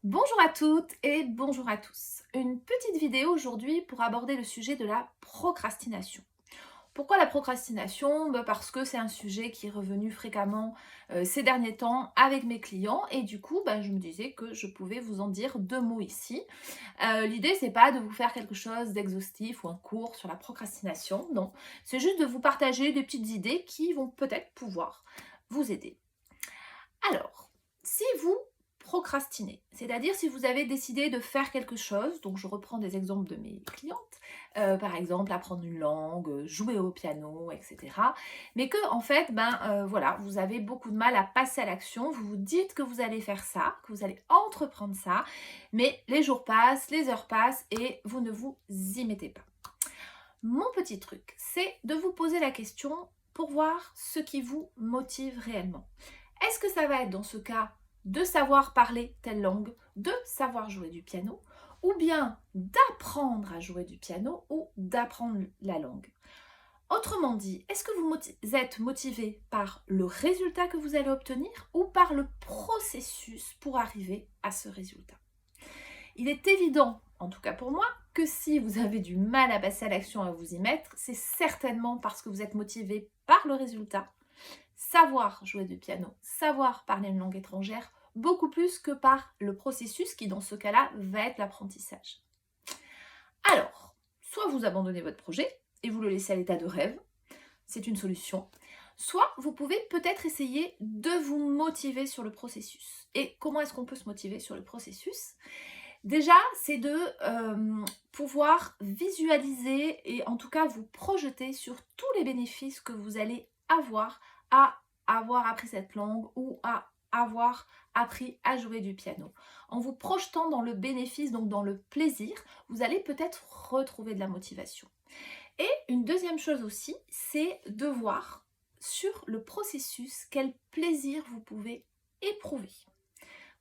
Bonjour à toutes et bonjour à tous. Une petite vidéo aujourd'hui pour aborder le sujet de la procrastination. Pourquoi la procrastination? Parce que c'est un sujet qui est revenu fréquemment ces derniers temps avec mes clients et du coup je me disais que je pouvais vous en dire deux mots ici. L'idée c'est pas de vous faire quelque chose d'exhaustif ou un cours sur la procrastination, non. C'est juste de vous partager des petites idées qui vont peut-être pouvoir vous aider. Alors, si vous procrastinez, c'est-à-dire si vous avez décidé de faire quelque chose, donc je reprends des exemples de mes clientes, par exemple apprendre une langue, jouer au piano, etc. Mais que en fait, voilà, vous avez beaucoup de mal à passer à l'action, vous vous dites que vous allez faire ça, que vous allez entreprendre ça, mais les jours passent, les heures passent et vous ne vous y mettez pas. Mon petit truc, c'est de vous poser la question pour voir ce qui vous motive réellement. Est-ce que ça va être dans ce cas de savoir parler telle langue, de savoir jouer du piano, ou bien d'apprendre à jouer du piano ou d'apprendre la langue? Autrement dit, est-ce que vous êtes motivé par le résultat que vous allez obtenir ou par le processus pour arriver à ce résultat? Il est évident, en tout cas pour moi, que si vous avez du mal à passer à l'action, à vous y mettre, c'est certainement parce que vous êtes motivé par le résultat, savoir jouer du piano, savoir parler une langue étrangère, beaucoup plus que par le processus qui, dans ce cas-là, va être l'apprentissage. Alors, soit vous abandonnez votre projet et vous le laissez à l'état de rêve, c'est une solution, soit vous pouvez peut-être essayer de vous motiver sur le processus. Et comment est-ce qu'on peut se motiver sur le processus? Déjà, c'est de pouvoir visualiser et en tout cas vous projeter sur tous les bénéfices que vous allez avoir à avoir appris cette langue ou à avoir appris à jouer du piano. En vous projetant dans le bénéfice, donc dans le plaisir, vous allez peut-être retrouver de la motivation. Et une deuxième chose aussi, c'est de voir sur le processus quel plaisir vous pouvez éprouver.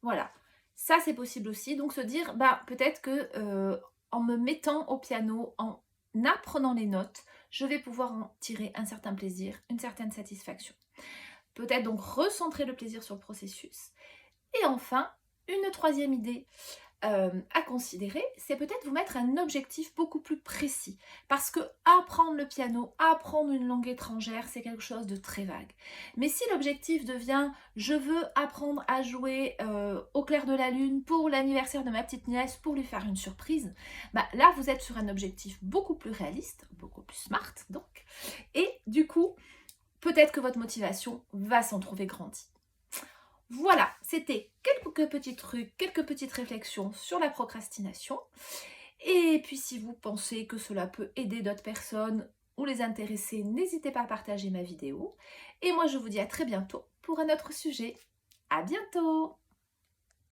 Voilà, ça c'est possible aussi. Donc se dire, peut-être que en me mettant au piano, en apprenant les notes, je vais pouvoir en tirer un certain plaisir, une certaine satisfaction. Peut-être donc recentrer le plaisir sur le processus. Et enfin, une troisième idée à considérer, c'est peut-être vous mettre un objectif beaucoup plus précis. Parce que apprendre le piano, apprendre une langue étrangère, c'est quelque chose de très vague. Mais si l'objectif devient je veux apprendre à jouer au clair de la lune pour l'anniversaire de ma petite nièce, pour lui faire une surprise, là vous êtes sur un objectif beaucoup plus réaliste, beaucoup plus smart donc. Et du coup, peut-être que votre motivation va s'en trouver grandie. Voilà, c'était quelques petits trucs, quelques petites réflexions sur la procrastination. Et puis si vous pensez que cela peut aider d'autres personnes ou les intéresser, n'hésitez pas à partager ma vidéo. Et moi je vous dis à très bientôt pour un autre sujet. À bientôt!